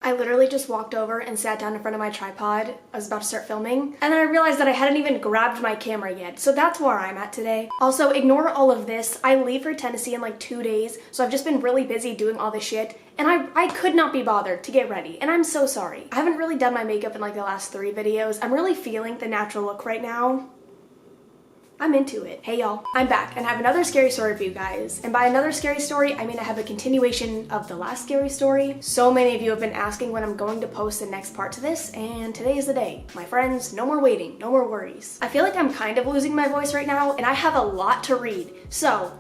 I literally just walked over and sat down in front of my tripod. I was about to start filming, and then I realized that I hadn't even grabbed my camera yet, so that's where I'm at today. Also, ignore all of this. I leave for Tennessee in like 2 days, so I've just been really busy doing all this shit, and I could not be bothered to get ready, and I'm so sorry. I haven't really done my makeup in like the last 3 videos. I'm really feeling the natural look right now. I'm into it. Hey y'all, I'm back and I have another scary story for you guys. And by another scary story, I mean I have a continuation of the last scary story. So many of you have been asking when I'm going to post the next part to this, and today is the day. My friends, no more waiting, no more worries. I feel like I'm kind of losing my voice right now and I have a lot to read. So,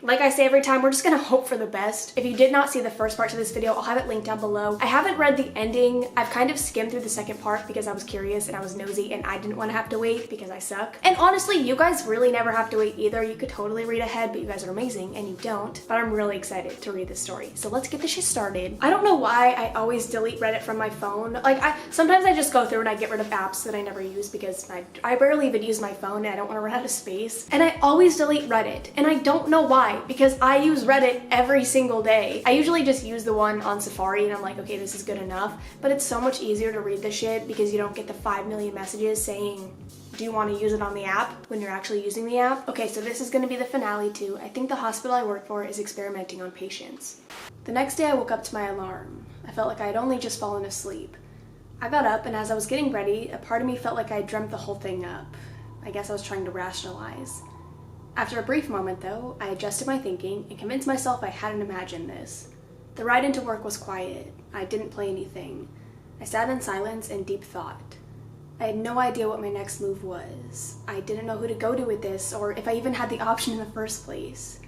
like I say every time, we're just gonna hope for the best. If you did not see the first part to this video, I'll have it linked down below. I haven't read the ending. I've kind of skimmed through the second part because I was curious and I was nosy and I didn't want to have to wait because I suck. And honestly, you guys really never have to wait either. You could totally read ahead, but you guys are amazing and you don't. But I'm really excited to read this story. So let's get this shit started. I don't know why I always delete Reddit from my phone. Like sometimes I just go through and I get rid of apps that I never use because I barely even use my phone and I don't want to run out of space. And I always delete Reddit and I don't know why. Because I use Reddit every single day. I usually just use the one on Safari and I'm like, okay, this is good enough. But it's so much easier to read the shit because you don't get the 5 million messages saying, do you want to use it on the app when you're actually using the app? Okay, so this is going to be the finale too. I think the hospital I work for is experimenting on patients. The next day I woke up to my alarm. I felt like I had only just fallen asleep. I got up and as I was getting ready, a part of me felt like I dreamt the whole thing up. I guess I was trying to rationalize. After a brief moment though, I adjusted my thinking and convinced myself I hadn't imagined this. The ride into work was quiet. I didn't play anything. I sat in silence and deep thought. I had no idea what my next move was. I didn't know who to go to with this or if I even had the option in the first place.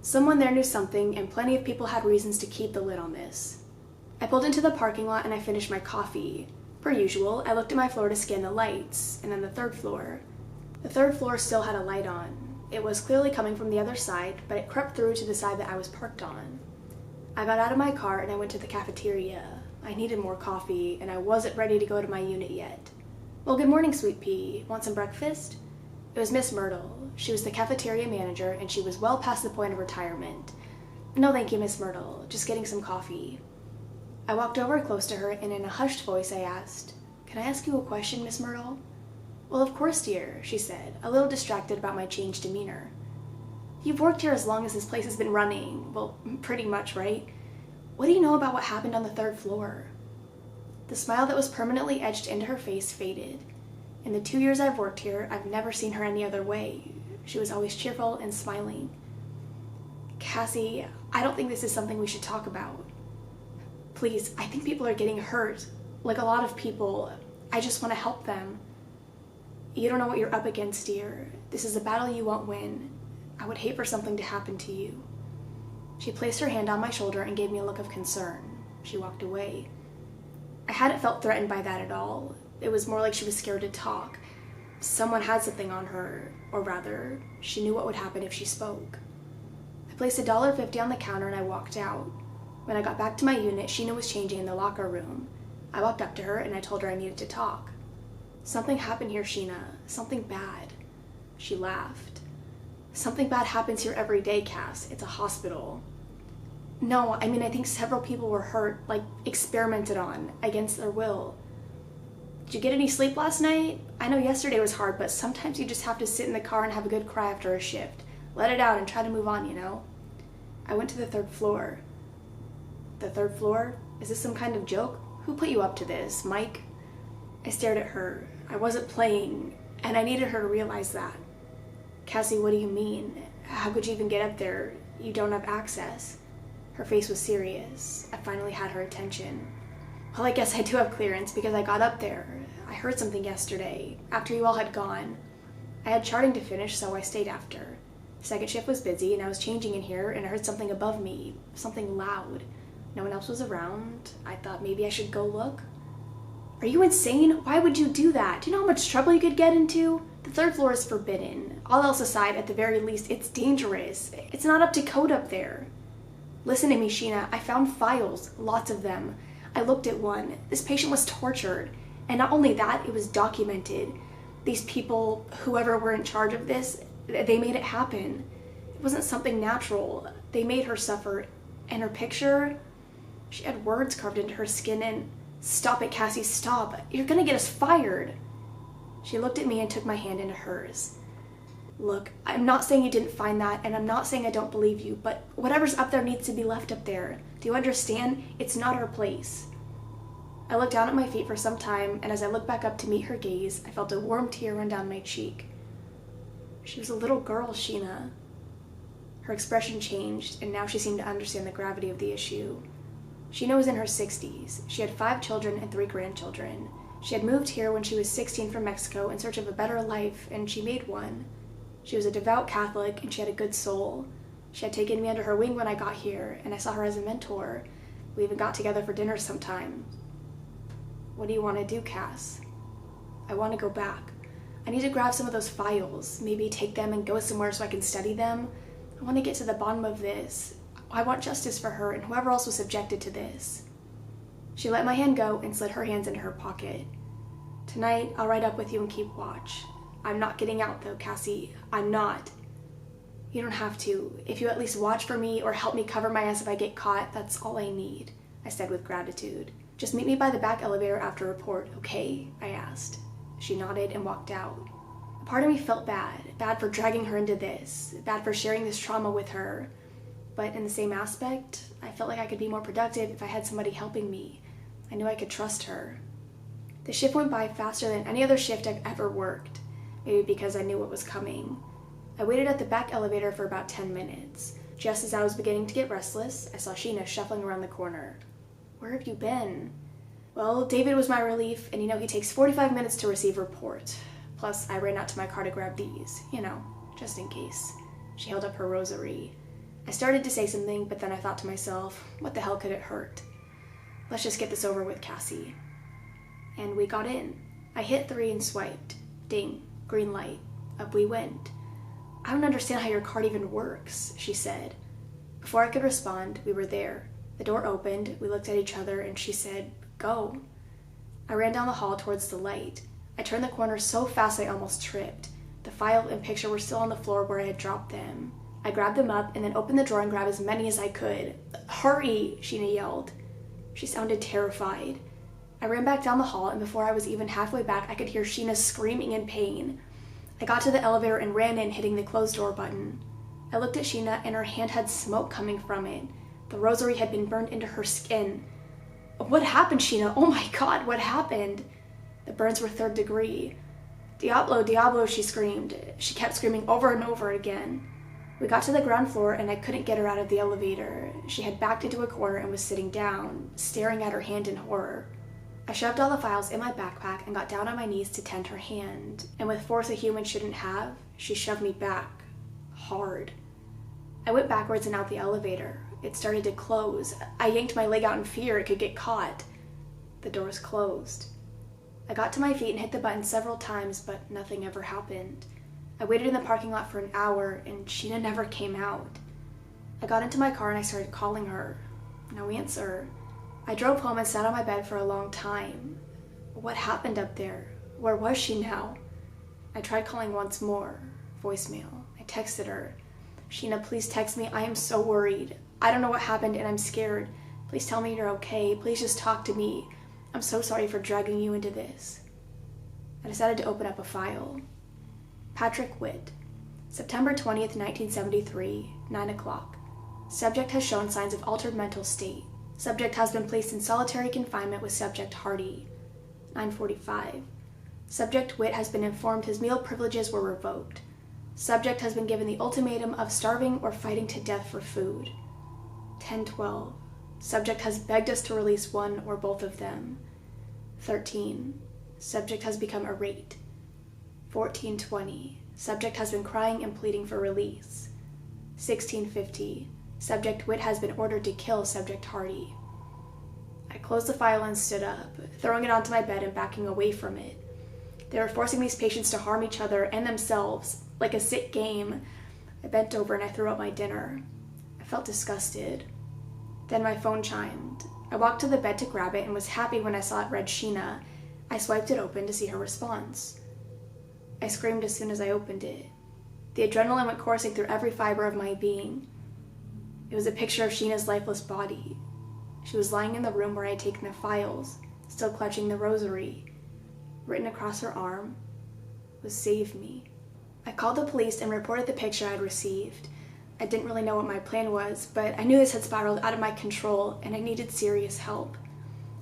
Someone there knew something and plenty of people had reasons to keep the lid on this. I pulled into the parking lot and I finished my coffee. Per usual, I looked at my floor to scan the lights, and then the third floor. The third floor still had a light on. It was clearly coming from the other side, but it crept through to the side that I was parked on. I got out of my car and I went to the cafeteria. I needed more coffee, and I wasn't ready to go to my unit yet. Well, good morning, Sweet Pea. Want some breakfast? It was Miss Myrtle. She was the cafeteria manager, and she was well past the point of retirement. No thank you, Miss Myrtle. Just getting some coffee. I walked over close to her, and in a hushed voice I asked, "Can I ask you a question, Miss Myrtle?" "Well, of course, dear," she said, a little distracted about my changed demeanor. "You've worked here as long as this place has been running. Well, pretty much, right? What do you know about what happened on the third floor?" The smile that was permanently etched into her face faded. In the 2 years I've worked here, I've never seen her any other way. She was always cheerful and smiling. "Cassie, I don't think this is something we should talk about. Please, I think people are getting hurt. Like a lot of people. I just want to help them. You don't know what you're up against, dear. This is a battle you won't win. I would hate for something to happen to you." She placed her hand on my shoulder and gave me a look of concern. She walked away. I hadn't felt threatened by that at all. It was more like she was scared to talk. Someone had something on her, or rather, she knew what would happen if she spoke. I placed $1.50 on the counter and I walked out. When I got back to my unit, Sheena was changing in the locker room. I walked up to her and I told her I needed to talk. "Something happened here, Sheena. Something bad." She laughed. "Something bad happens here every day, Cass. It's a hospital." "No, I mean I think several people were hurt, like experimented on, against their will. Did you get any sleep last night? I know yesterday was hard, but sometimes you just have to sit in the car and have a good cry after a shift. Let it out and try to move on, you know?" I went to the third floor. "The third floor? Is this some kind of joke? Who put you up to this, Mike?" I stared at her. I wasn't playing, and I needed her to realize that. "Cassie, what do you mean? How could you even get up there? You don't have access." Her face was serious. I finally had her attention. "Well, I guess I do have clearance because I got up there. I heard something yesterday, after you all had gone. I had charting to finish, so I stayed after. Second shift was busy, and I was changing in here, and I heard something above me, something loud. No one else was around. I thought maybe I should go look." "Are you insane? Why would you do that? Do you know how much trouble you could get into? The third floor is forbidden. All else aside, at the very least, it's dangerous. It's not up to code up there." "Listen to me, Sheena. I found files, lots of them. I looked at one. This patient was tortured. And not only that, it was documented. These people, whoever were in charge of this, they made it happen. It wasn't something natural. They made her suffer. And her picture, She had words carved into her skin and, "Stop it, Cassie, stop. You're gonna get us fired." She looked at me and took my hand into hers. "Look, I'm not saying you didn't find that, and I'm not saying I don't believe you, but whatever's up there needs to be left up there. Do you understand? It's not our place." I looked down at my feet for some time, and as I looked back up to meet her gaze, I felt a warm tear run down my cheek. She was a little girl, Sheena. Her expression changed, and now she seemed to understand the gravity of the issue. Sheena was in her 60s. She had 5 children and 3 grandchildren. She had moved here when she was 16 from Mexico in search of a better life, and she made one. She was a devout Catholic, and she had a good soul. She had taken me under her wing when I got here, and I saw her as a mentor. We even got together for dinner sometimes. "What do you want to do, Cass?" "I want to go back. I need to grab some of those files, maybe take them and go somewhere so I can study them. I want to get to the bottom of this. I want justice for her and whoever else was subjected to this." She let my hand go and slid her hands into her pocket. "Tonight, I'll ride up with you and keep watch. I'm not getting out though, Cassie. I'm not." "You don't have to. If you at least watch for me or help me cover my ass if I get caught, that's all I need," I said with gratitude. "Just meet me by the back elevator after report, okay?" I asked. She nodded and walked out. A part of me felt bad for dragging her into this, bad for sharing this trauma with her. But in the same aspect, I felt like I could be more productive if I had somebody helping me. I knew I could trust her. The shift went by faster than any other shift I've ever worked, maybe because I knew what was coming. I waited at the back elevator for about 10 minutes. Just as I was beginning to get restless, I saw Sheena shuffling around the corner. "Where have you been?" "Well, David was my relief, and he takes 45 minutes to receive report. Plus, I ran out to my car to grab these, just in case." She held up her rosary. I started to say something, but then I thought to myself, what the hell could it hurt? Let's just get this over with, Cassie. And we got in. I hit 3 and swiped. Ding, green light. Up we went. "I don't understand how your card even works," she said. Before I could respond, we were there. The door opened, we looked at each other, and she said, "Go." I ran down the hall towards the light. I turned the corner so fast I almost tripped. The file and picture were still on the floor where I had dropped them. I grabbed them up and then opened the drawer and grabbed as many as I could. "Hurry!" Sheena yelled. She sounded terrified. I ran back down the hall, and before I was even halfway back, I could hear Sheena screaming in pain. I got to the elevator and ran in, hitting the closed door button. I looked at Sheena, and her hand had smoke coming from it. The rosary had been burned into her skin. "What happened, Sheena? Oh my God, what happened?" The burns were 3rd degree. "Diablo, Diablo," she screamed. She kept screaming over and over again. We got to the ground floor, and I couldn't get her out of the elevator. She had backed into a corner and was sitting down, staring at her hand in horror. I shoved all the files in my backpack and got down on my knees to tend her hand, and with force a human shouldn't have, she shoved me back. Hard. I went backwards and out the elevator. It started to close. I yanked my leg out in fear it could get caught. The doors closed. I got to my feet and hit the button several times, but nothing ever happened. I waited in the parking lot for an hour, and Sheena never came out. I got into my car and I started calling her. No answer. I drove home and sat on my bed for a long time. What happened up there? Where was she now? I tried calling once more. Voicemail. I texted her. "Sheena, please text me. I am so worried. I don't know what happened and I'm scared. Please tell me you're okay. Please just talk to me. I'm so sorry for dragging you into this." I decided to open up a file. Patrick Witt. September 20th, 1973, 9 o'clock. Subject has shown signs of altered mental state. Subject has been placed in solitary confinement with Subject Hardy. 9:45. Subject Witt has been informed his meal privileges were revoked. Subject has been given the ultimatum of starving or fighting to death for food. 10:12. Subject has begged us to release one or both of them. 13. Subject has become irate. 14:20. Subject has been crying and pleading for release. 16:50. Subject Witt has been ordered to kill Subject Hardy. I closed the file and stood up, throwing it onto my bed and backing away from it. They were forcing these patients to harm each other and themselves, like a sick game. I bent over and I threw out my dinner. I felt disgusted. Then my phone chimed. I walked to the bed to grab it and was happy when I saw it read Sheena. I swiped it open to see her response. I screamed as soon as I opened it. The adrenaline went coursing through every fiber of my being. It was a picture of Sheena's lifeless body. She was lying in the room where I had taken the files, still clutching the rosary. Written across her arm was "Save me." I called the police and reported the picture I had received. I didn't really know what my plan was, but I knew this had spiraled out of my control and I needed serious help.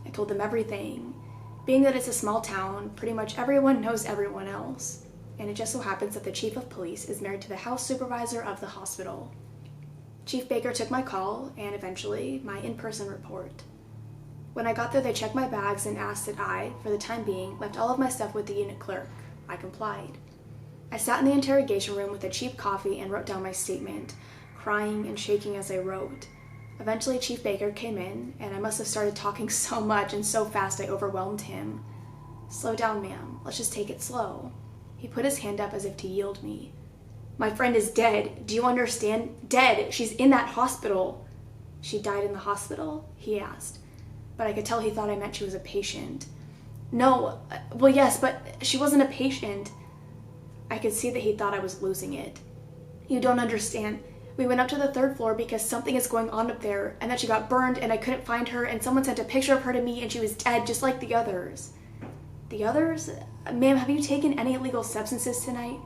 I told them everything. Being that it's a small town, pretty much everyone knows everyone else. And it just so happens that the chief of police is married to the house supervisor of the hospital. Chief Baker took my call and eventually my in-person report. When I got there, they checked my bags and asked that I, for the time being, left all of my stuff with the unit clerk. I complied. I sat in the interrogation room with a cheap coffee and wrote down my statement, crying and shaking as I wrote. Eventually, Chief Baker came in, and I must have started talking so much and so fast I overwhelmed him. "Slow down, ma'am. Let's just take it slow." He put his hand up as if to yield me. "My friend is dead. Do you understand? Dead. She's in that hospital." "She died in the hospital?" he asked. But I could tell he thought I meant she was a patient. "No. Well, yes, but she wasn't a patient." I could see that he thought I was losing it. "You don't understand. We went up to the 3rd floor because something is going on up there, and that she got burned and I couldn't find her, and someone sent a picture of her to me and she was dead just like the others." "The others? Ma'am, have you taken any illegal substances tonight?"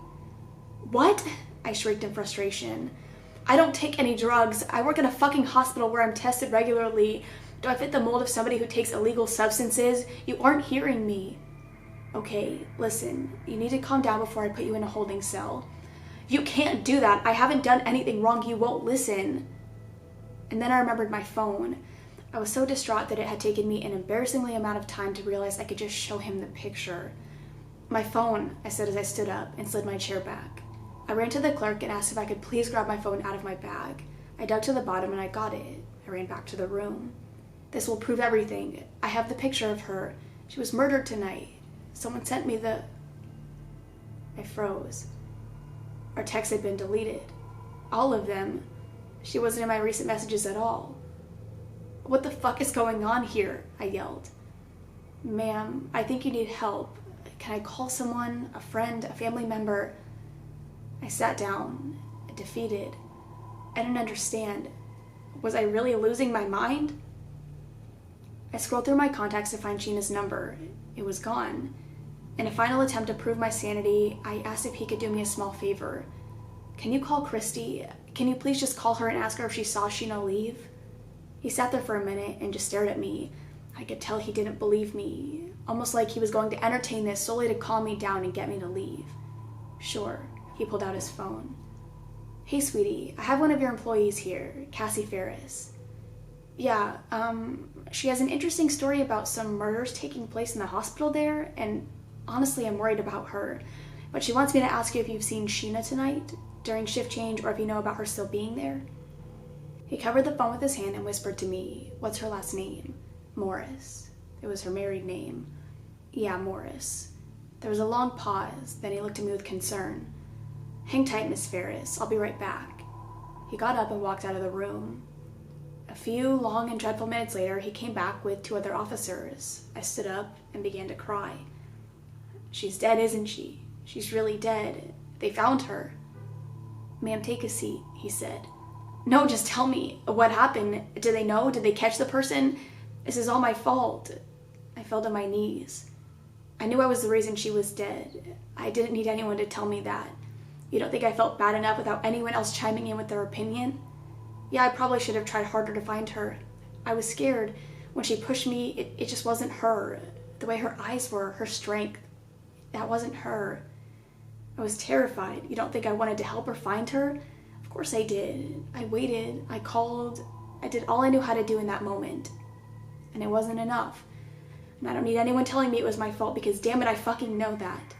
"What?" I shrieked in frustration. "I don't take any drugs. I work in a fucking hospital where I'm tested regularly. Do I fit the mold of somebody who takes illegal substances? You aren't hearing me." "Okay, listen, you need to calm down before I put you in a holding cell." "You can't do that. I haven't done anything wrong. You won't listen." And then I remembered my phone. I was so distraught that it had taken me an embarrassingly amount of time to realize I could just show him the picture. "My phone," I said as I stood up and slid my chair back. I ran to the clerk and asked if I could please grab my phone out of my bag. I dug to the bottom and I got it. I ran back to the room. "This will prove everything. I have the picture of her. She was murdered tonight. Someone sent me the..." I froze. Our texts had been deleted. All of them. She wasn't in my recent messages at all. "What the fuck is going on here?" I yelled. "Ma'am, I think you need help. Can I call someone? A friend? A family member?" I sat down, defeated. I didn't understand. Was I really losing my mind? I scrolled through my contacts to find Sheena's number. It was gone. In a final attempt to prove my sanity, I asked if he could do me a small favor. "Can you call Christy? Can you please just call her and ask her if she saw Sheena leave?" He sat there for a minute and just stared at me. I could tell he didn't believe me, almost like he was going to entertain this solely to calm me down and get me to leave. "Sure." He pulled out his phone. "Hey, sweetie, I have one of your employees here, Cassie Ferris." "Yeah, she has an interesting story about some murders taking place in the hospital there, and honestly, I'm worried about her. But she wants me to ask you if you've seen Sheena tonight, during shift change, or if you know about her still being there." He covered the phone with his hand and whispered to me, "What's her last name?" "Morris." It was her married name. "Yeah, Morris." There was a long pause, then he looked at me with concern. "Hang tight, Miss Ferris. I'll be right back." He got up and walked out of the room. A few long and dreadful minutes later, he came back with 2 other officers. I stood up and began to cry. "She's dead, isn't she? She's really dead. They found her." "Ma'am, take a seat," he said. "No, just tell me. What happened? Did they know? Did they catch the person? This is all my fault." I fell to my knees. I knew I was the reason she was dead. I didn't need anyone to tell me that. You don't think I felt bad enough without anyone else chiming in with their opinion? Yeah, I probably should have tried harder to find her. I was scared. When she pushed me, it just wasn't her. The way her eyes were, her strength, that wasn't her. I was terrified. You don't think I wanted to help her find her? Of course I did. I waited. I called. I did all I knew how to do in that moment. And it wasn't enough. And I don't need anyone telling me it was my fault because damn it, I fucking know that.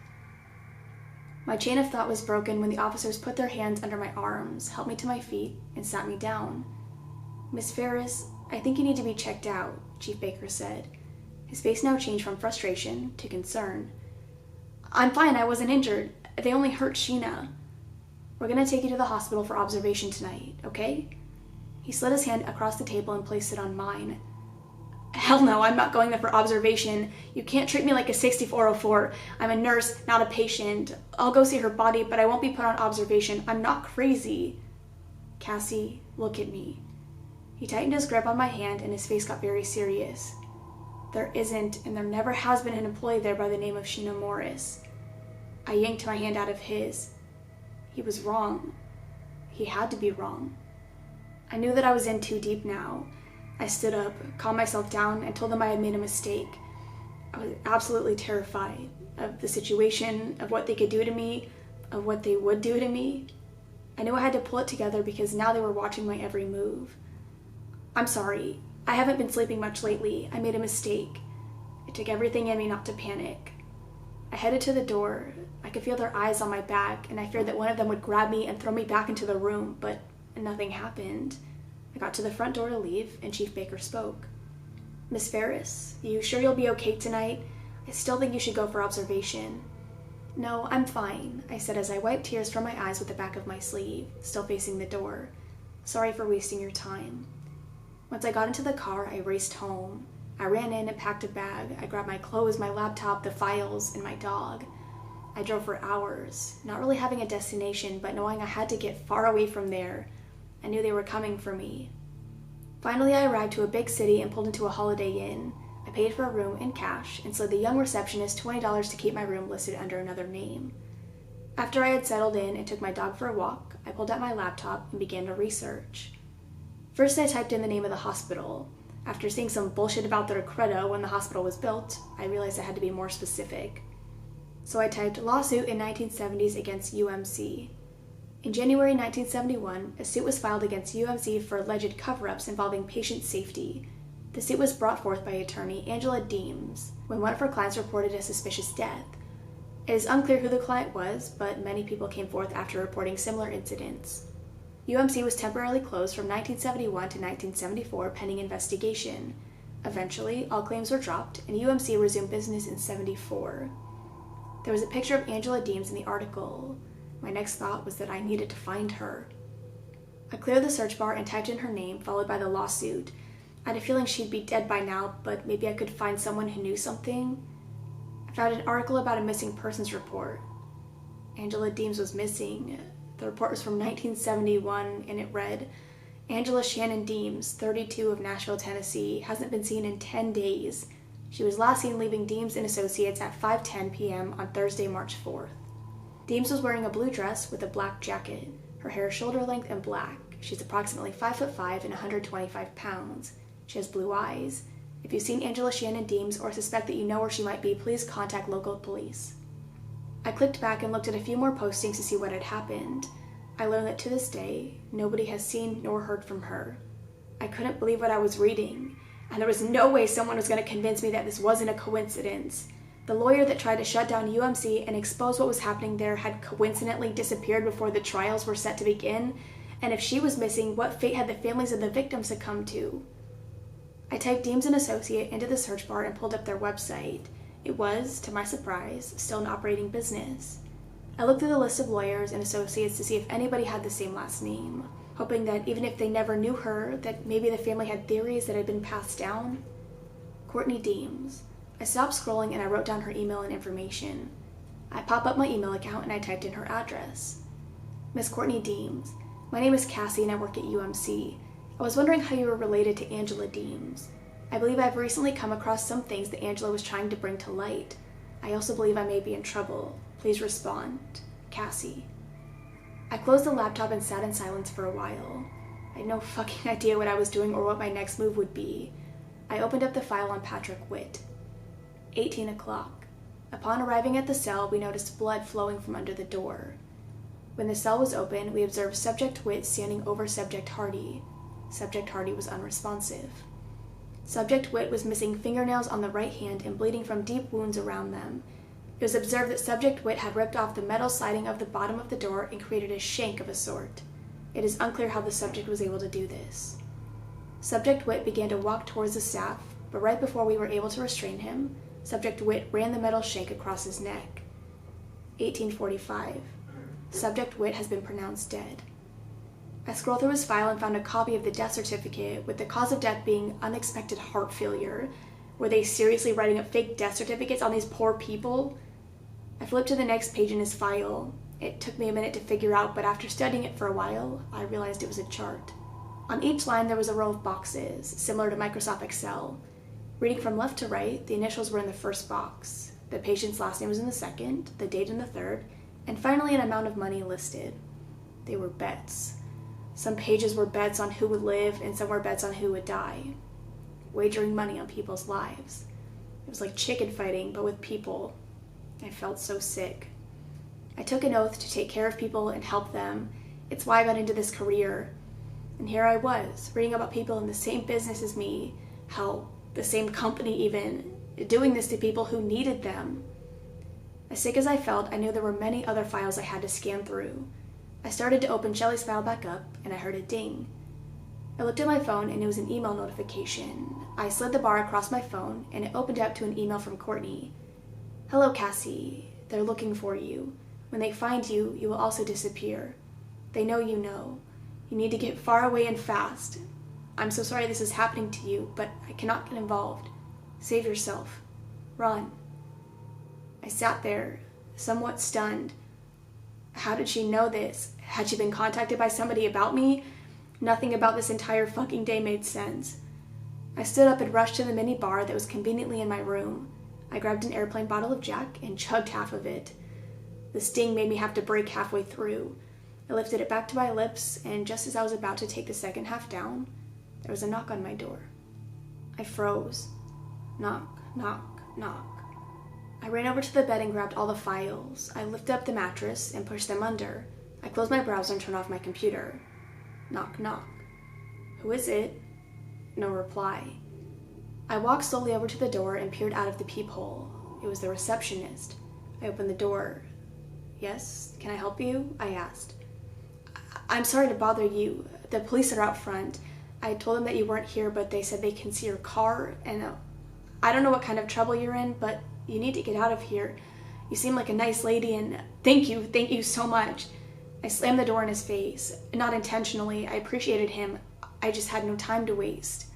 My chain of thought was broken when the officers put their hands under my arms, helped me to my feet, and sat me down. "Miss Ferris, I think you need to be checked out," Chief Baker said. His face now changed from frustration to concern. "I'm fine, I wasn't injured. They only hurt Sheena. We're gonna take you to the hospital for observation tonight, okay?" He slid his hand across the table and placed it on mine. "Hell no, I'm not going there for observation. You can't treat me like a 6404. I'm a nurse, not a patient. I'll go see her body, but I won't be put on observation. I'm not crazy." "Cassie, look at me." He tightened his grip on my hand and his face got very serious. There isn't, and there never has been an employee there by the name of Sheena Morris. I yanked my hand out of his. He was wrong. He had to be wrong. I knew that I was in too deep now. I stood up, calmed myself down, and told them I had made a mistake. I was absolutely terrified of the situation, of what they could do to me, of what they would do to me. I knew I had to pull it together because now they were watching my every move. I'm sorry. I haven't been sleeping much lately. I made a mistake. It took everything in me not to panic. I headed to the door. I could feel their eyes on my back, and I feared that one of them would grab me and throw me back into the room, but nothing happened. I got to the front door to leave, and Chief Baker spoke. Miss Ferris, you sure you'll be okay tonight? I still think you should go for observation. No, I'm fine, I said as I wiped tears from my eyes with the back of my sleeve, still facing the door. Sorry for wasting your time. Once I got into the car, I raced home. I ran in and packed a bag. I grabbed my clothes, my laptop, the files, and my dog. I drove for hours, not really having a destination, but knowing I had to get far away from there. I knew they were coming for me. Finally, I arrived to a big city and pulled into a Holiday Inn. I paid for a room in cash and slid the young receptionist $20 to keep my room listed under another name. After I had settled in and took my dog for a walk, I pulled out my laptop and began to research. First, I typed in the name of the hospital. After seeing some bullshit about their credo when the hospital was built, I realized I had to be more specific. So I typed lawsuit in 1970s against UMC. In January 1971, a suit was filed against UMC for alleged cover-ups involving patient safety. The suit was brought forth by attorney Angela Deems when one of her clients reported a suspicious death. It is unclear who the client was, but many people came forth after reporting similar incidents. UMC was temporarily closed from 1971 to 1974 pending investigation. Eventually, all claims were dropped, and UMC resumed business in '74. There was a picture of Angela Deems in the article. My next thought was that I needed to find her. I cleared the search bar and typed in her name, followed by the lawsuit. I had a feeling she'd be dead by now, but maybe I could find someone who knew something. I found an article about a missing persons report. Angela Deems was missing. The report was from 1971, and it read, Angela Shannon Deems, 32, of Nashville, Tennessee, hasn't been seen in 10 days. She was last seen leaving Deems & Associates at 5:10 p.m. on Thursday, March 4th. Deems was wearing a blue dress with a black jacket. Her hair is shoulder length and black. She's approximately 5'5" and 125 pounds. She has blue eyes. If you've seen Angela Shannon Deems or suspect that you know where she might be, please contact local police. I clicked back and looked at a few more postings to see what had happened. I learned that to this day, nobody has seen nor heard from her. I couldn't believe what I was reading, and there was no way someone was going to convince me that this wasn't a coincidence. The lawyer that tried to shut down UMC and expose what was happening there had coincidentally disappeared before the trials were set to begin, and if she was missing, what fate had the families of the victims succumbed to? I typed Deems & Associate into the search bar and pulled up their website. It was, to my surprise, still an operating business. I looked through the list of lawyers and associates to see if anybody had the same last name, hoping that even if they never knew her, that maybe the family had theories that had been passed down. Courtney Deems. I stopped scrolling and I wrote down her email and information. I popped up my email account and I typed in her address. Miss Courtney Deems. My name is Cassie and I work at UMC. I was wondering how you were related to Angela Deems. I believe I've recently come across some things that Angela was trying to bring to light. I also believe I may be in trouble. Please respond. Cassie. I closed the laptop and sat in silence for a while. I had no fucking idea what I was doing or what my next move would be. I opened up the file on Patrick Witt. 18 o'clock. Upon arriving at the cell, we noticed blood flowing from under the door. When the cell was open, we observed Subject Witt standing over Subject Hardy. Subject Hardy was unresponsive. Subject Witt was missing fingernails on the right hand and bleeding from deep wounds around them. It was observed that Subject Witt had ripped off the metal siding of the bottom of the door and created a shank of a sort. It is unclear how the subject was able to do this. Subject Witt began to walk towards the staff, but right before we were able to restrain him, Subject Witt ran the metal shank across his neck. 1845. Subject Witt has been pronounced dead. I scrolled through his file and found a copy of the death certificate with the cause of death being unexpected heart failure. Were they seriously writing up fake death certificates on these poor people? I flipped to the next page in his file. It took me a minute to figure out, but after studying it for a while, I realized it was a chart. On each line there was a row of boxes, similar to Microsoft Excel. Reading from left to right, the initials were in the first box, the patient's last name was in the second, the date in the third, and finally an amount of money listed. They were bets. Some pages were bets on who would live, and some were bets on who would die. Wagering money on people's lives. It was like chicken fighting, but with people. I felt so sick. I took an oath to take care of people and help them. It's why I got into this career. And here I was, reading about people in the same business as me, hell, the same company even, doing this to people who needed them. As sick as I felt, I knew there were many other files I had to scan through. I started to open Shelly's file back up, and I heard a ding. I looked at my phone, and it was an email notification. I slid the bar across my phone, and it opened up to an email from Courtney. "Hello, Cassie. They're looking for you. When they find you, you will also disappear. They know you know. You need to get far away and fast. I'm so sorry this is happening to you, but I cannot get involved. Save yourself. Run." I sat there, somewhat stunned. How did she know this? Had she been contacted by somebody about me? Nothing about this entire fucking day made sense. I stood up and rushed to the mini bar that was conveniently in my room. I grabbed an airplane bottle of Jack and chugged half of it. The sting made me have to break halfway through. I lifted it back to my lips, and just as I was about to take the second half down, there was a knock on my door. I froze. Knock, knock, knock. I ran over to the bed and grabbed all the files. I lifted up the mattress and pushed them under. I closed my browser and turned off my computer. Knock, knock. "Who is it?" No reply. I walked slowly over to the door and peered out of the peephole. It was the receptionist. I opened the door. "Yes, can I help you?" I asked. "I'm sorry to bother you. The police are out front. I told them that you weren't here, but they said they can see your car, and I don't know what kind of trouble you're in, but you need to get out of here. You seem like a nice lady, and thank you so much." I slammed the door in his face. Not intentionally. I appreciated him. I just had no time to waste.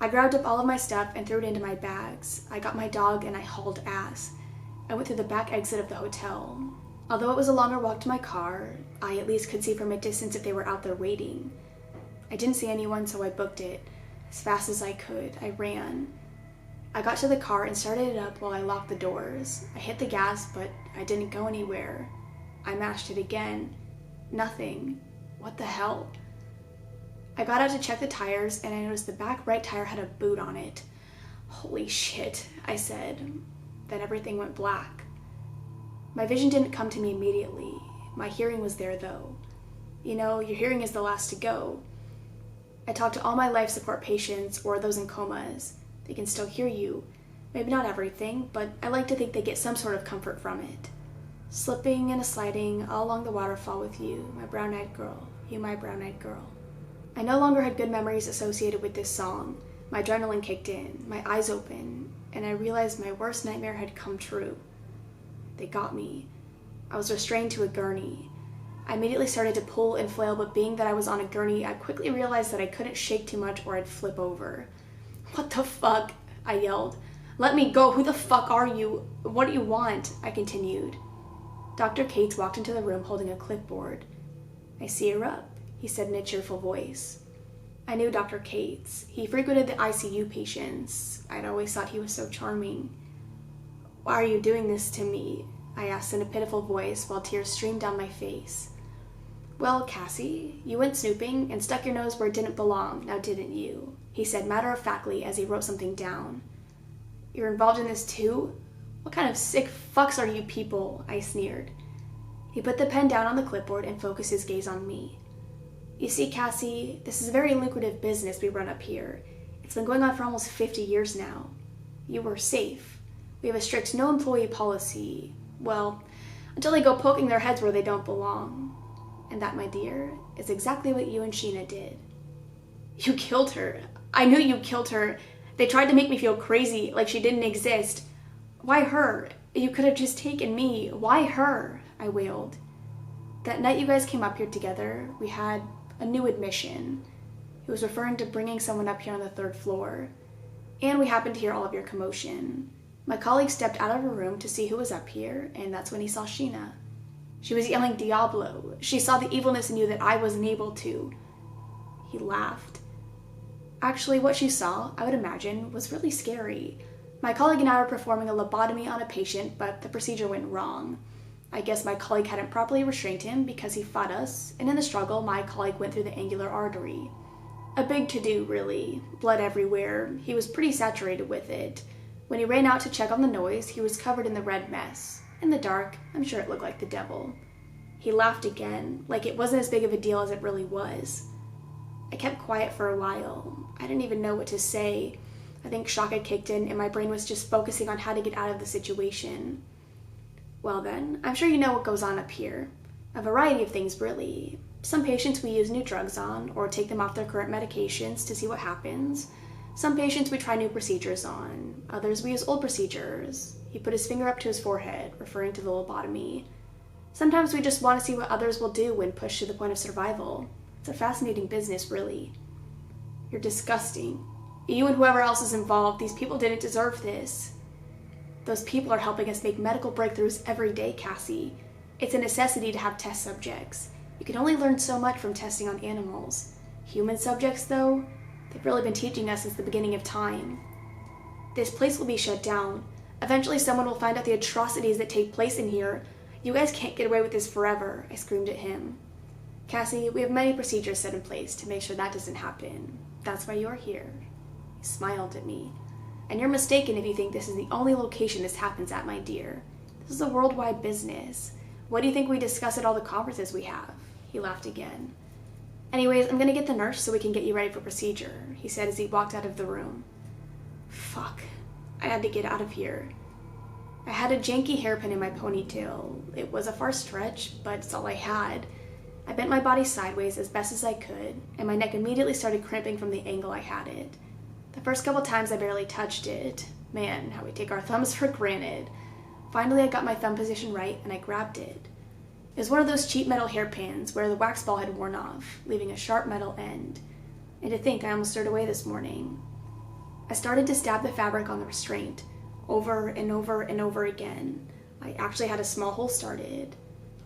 I grabbed up all of my stuff and threw it into my bags. I got my dog and I hauled ass. I went through the back exit of the hotel. Although it was a longer walk to my car, I at least could see from a distance if they were out there waiting. I didn't see anyone, so I booked it. As fast as I could, I ran. I got to the car and started it up while I locked the doors. I hit the gas, but I didn't go anywhere. I mashed it again. Nothing. What the hell? I got out to check the tires, and I noticed the back right tire had a boot on it. "Holy shit," I said. Then everything went black. My vision didn't come to me immediately. My hearing was there, though. You know, your hearing is the last to go. I talked to all my life support patients or those in comas. They can still hear you. Maybe not everything, but I like to think they get some sort of comfort from it. Slipping and a sliding all along the waterfall with you, my brown-eyed girl, you my brown-eyed girl. I no longer had good memories associated with this song. My adrenaline kicked in, my eyes opened, and I realized my worst nightmare had come true. They got me. I was restrained to a gurney. I immediately started to pull and flail, but being that I was on a gurney, I quickly realized that I couldn't shake too much or I'd flip over. "What the fuck?" I yelled. "Let me go! Who the fuck are you? What do you want?" I continued. Dr. Cates walked into the room holding a clipboard. "I see you're up," he said in a cheerful voice. I knew Dr. Cates. He frequented the ICU patients. I'd always thought he was so charming. "Why are you doing this to me?" I asked in a pitiful voice while tears streamed down my face. "Well, Cassie, you went snooping and stuck your nose where it didn't belong, now didn't you?" he said matter-of-factly as he wrote something down. "You're involved in this too? What kind of sick fucks are you people?" I sneered. He put the pen down on the clipboard and focused his gaze on me. "You see, Cassie, this is a very lucrative business we run up here. It's been going on for almost 50 years now. You were safe. We have a strict no-employee policy. Well, until they go poking their heads where they don't belong. And that, my dear, is exactly what you and Sheena did." "You killed her. I knew you killed her. They tried to make me feel crazy, like she didn't exist. Why her? You could have just taken me. Why her?" I wailed. "That night you guys came up here together, we had a new admission. He was referring to bringing someone up here on the 3rd floor. And we happened to hear all of your commotion. My colleague stepped out of her room to see who was up here, and that's when he saw Sheena. She was yelling Diablo. She saw the evilness in you that I wasn't able to. He laughed. Actually, what she saw, I would imagine, was really scary. My colleague and I were performing a lobotomy on a patient, but the procedure went wrong. I guess my colleague hadn't properly restrained him because he fought us, and in the struggle, my colleague went through the angular artery. A big to-do, really. Blood everywhere. He was pretty saturated with it. When he ran out to check on the noise, he was covered in the red mess. In the dark, I'm sure it looked like the devil. He laughed again, like it wasn't as big of a deal as it really was. I kept quiet for a while. I didn't even know what to say. I think shock had kicked in and my brain was just focusing on how to get out of the situation. Well then, I'm sure you know what goes on up here. A variety of things, really. Some patients we use new drugs on, or take them off their current medications to see what happens. Some patients we try new procedures on. Others we use old procedures. He put his finger up to his forehead, referring to the lobotomy. Sometimes we just want to see what others will do when pushed to the point of survival. It's a fascinating business, really. You're disgusting. You and whoever else is involved, these people didn't deserve this. Those people are helping us make medical breakthroughs every day, Cassie. It's a necessity to have test subjects. You can only learn so much from testing on animals. Human subjects, though, they've really been teaching us since the beginning of time. This place will be shut down. Eventually someone will find out the atrocities that take place in here. You guys can't get away with this forever, I screamed at him. Cassie, we have many procedures set in place to make sure that doesn't happen. That's why you're here. He smiled at me. And you're mistaken if you think this is the only location this happens at, my dear. This is a worldwide business. What do you think we discuss at all the conferences we have? He laughed again. Anyways, I'm gonna get the nurse so we can get you ready for procedure, he said as he walked out of the room. Fuck. I had to get out of here. I had a janky hairpin in my ponytail. It was a far stretch, but it's all I had. I bent my body sideways as best as I could, and my neck immediately started crimping from the angle I had it. The first couple times I barely touched it. Man, how we take our thumbs for granted. Finally, I got my thumb position right, and I grabbed it. It was one of those cheap metal hairpins where the wax ball had worn off, leaving a sharp metal end. And to think I almost threw it away this morning. I started to stab the fabric on the restraint, over and over and over again. I actually had a small hole started.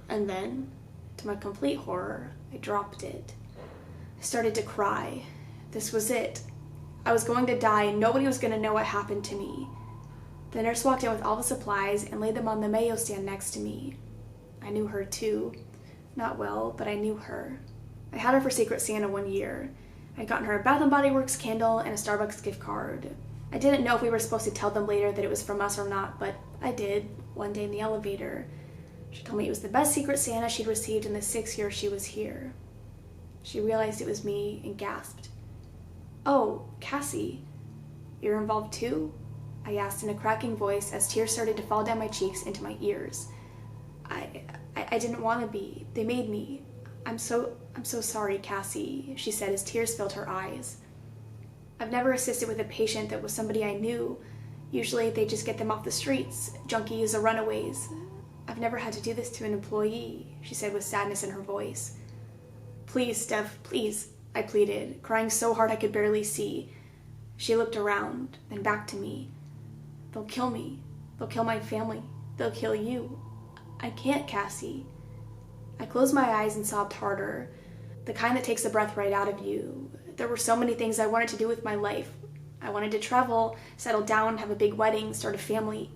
And then, to my complete horror, I dropped it. I started to cry. This was it. I was going to die and nobody was going to know what happened to me. The nurse walked in with all the supplies and laid them on the Mayo stand next to me. I knew her too. Not well, but I knew her. I had her for Secret Santa one year. I'd gotten her a Bath & Body Works candle and a Starbucks gift card. I didn't know if we were supposed to tell them later that it was from us or not, but I did, one day in the elevator. She told me it was the best Secret Santa she'd received in the 6 years she was here. She realized it was me and gasped. Oh, Cassie, you're involved too? I asked in a cracking voice as tears started to fall down my cheeks into my ears. I didn't want to be. They made me. I'm so sorry, Cassie, she said as tears filled her eyes. I've never assisted with a patient that was somebody I knew. Usually they just get them off the streets, junkies or runaways. I've never had to do this to an employee, she said with sadness in her voice. Please, Steph, please, I pleaded, crying so hard I could barely see. She looked around, then back to me. They'll kill me. They'll kill my family. They'll kill you. I can't, Cassie. I closed my eyes and sobbed harder, the kind that takes the breath right out of you. There were so many things I wanted to do with my life. I wanted to travel, settle down, have a big wedding, start a family.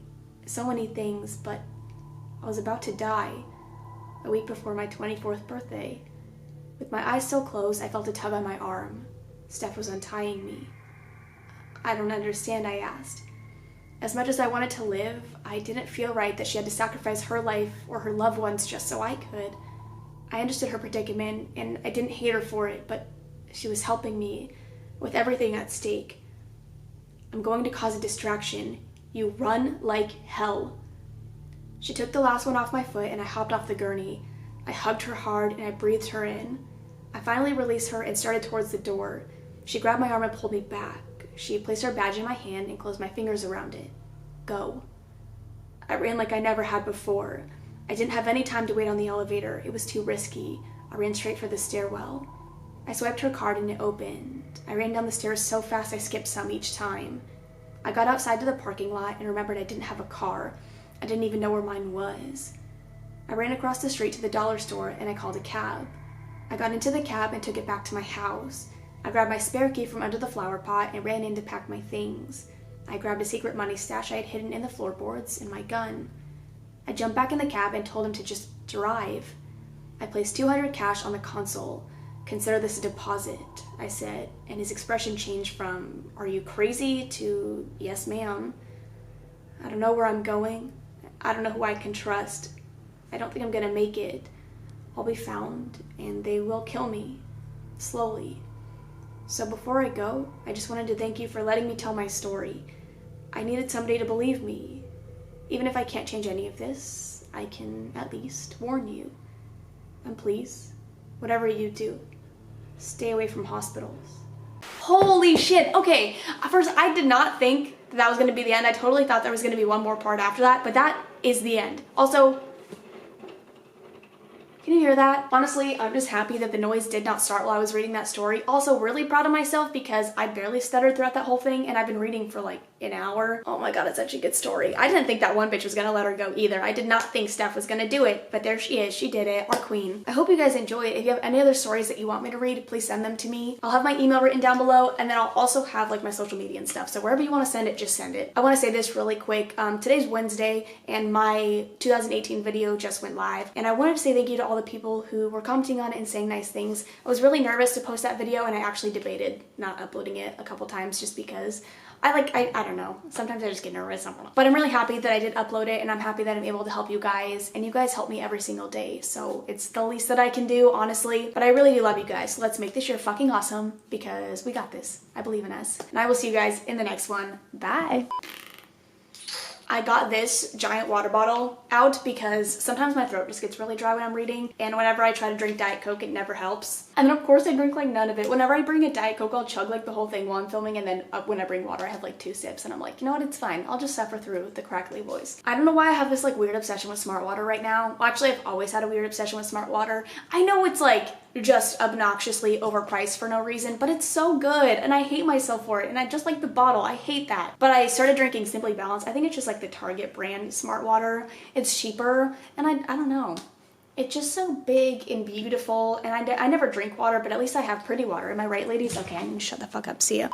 So many things, but I was about to die, a week before my 24th birthday. With my eyes still closed, I felt a tug on my arm. Steph was untying me. I don't understand, I asked. As much as I wanted to live, I didn't feel right that she had to sacrifice her life or her loved ones just so I could. I understood her predicament, and I didn't hate her for it, but she was helping me with everything at stake. I'm going to cause a distraction. You run like hell. She took the last one off my foot, and I hopped off the gurney. I hugged her hard, and I breathed her in. I finally released her and started towards the door. She grabbed my arm and pulled me back. She placed her badge in my hand and closed my fingers around it. Go. I ran like I never had before. I didn't have any time to wait on the elevator. It was too risky. I ran straight for the stairwell. I swiped her card and it opened. I ran down the stairs so fast I skipped some each time. I got outside to the parking lot and remembered I didn't have a car. I didn't even know where mine was. I ran across the street to the dollar store and I called a cab. I got into the cab and took it back to my house. I grabbed my spare key from under the flower pot and ran in to pack my things. I grabbed a secret money stash I had hidden in the floorboards and my gun. I jumped back in the cab and told him to just drive. I placed $200 cash on the console. "Consider this a deposit," I said, and his expression changed from, "Are you crazy?" to, "Yes, ma'am." I don't know where I'm going. I don't know who I can trust. I don't think I'm gonna make it. I'll be found, and they will kill me. Slowly. So before I go, I just wanted to thank you for letting me tell my story. I needed somebody to believe me. Even if I can't change any of this, I can at least warn you. And please, whatever you do, stay away from hospitals. Holy shit. Okay, at first I did not think that was going to be the end. I totally thought there was going to be one more part after that, but that is the end. Also, can you hear that? Honestly, I'm just happy that the noise did not start while I was reading that story. Also, really proud of myself because I barely stuttered throughout that whole thing, and I've been reading for like an hour. Oh my god, it's such a good story. I didn't think that one bitch was gonna let her go either. I did not think Steph was gonna do it, but there she is. She did it. Our queen. I hope you guys enjoy it. If you have any other stories that you want me to read, please send them to me. I'll have my email written down below, and then I'll also have like my social media and stuff. So wherever you want to send it, just send it. I want to say this really quick. Today's Wednesday, and my 2018 video just went live, and I wanted to say thank you to all the people who were commenting on it and saying nice things. I was really nervous to post that video, and I actually debated not uploading it a couple times just because I don't know. Sometimes I just get nervous. I don't know. But I'm really happy that I did upload it, and I'm happy that I'm able to help you guys, and you guys help me every single day. So it's the least that I can do, honestly. But I really do love you guys. So let's make this year fucking awesome because we got this. I believe in us. And I will see you guys in the next one. Bye. I got this giant water bottle out because sometimes my throat just gets really dry when I'm reading, and whenever I try to drink Diet Coke, it never helps. And then of course I drink like none of it. Whenever I bring a Diet Coke, I'll chug like the whole thing while I'm filming, and then when I bring water, I have like 2 sips, and I'm like, you know what, it's fine. I'll just suffer through the crackly voice. I don't know why I have this like weird obsession with smart water right now. Well, actually, I've always had a weird obsession with smart water. I know it's like just obnoxiously overpriced for no reason, but it's so good, and I hate myself for it, and I just like the bottle. I hate that. But I started drinking Simply Balanced. I think it's just like the Target brand smart water. It's cheaper, and I don't know. It's just so big and beautiful, and I never drink water, but at least I have pretty water. Am I right, ladies? Okay, I'm gonna shut the fuck up. See ya.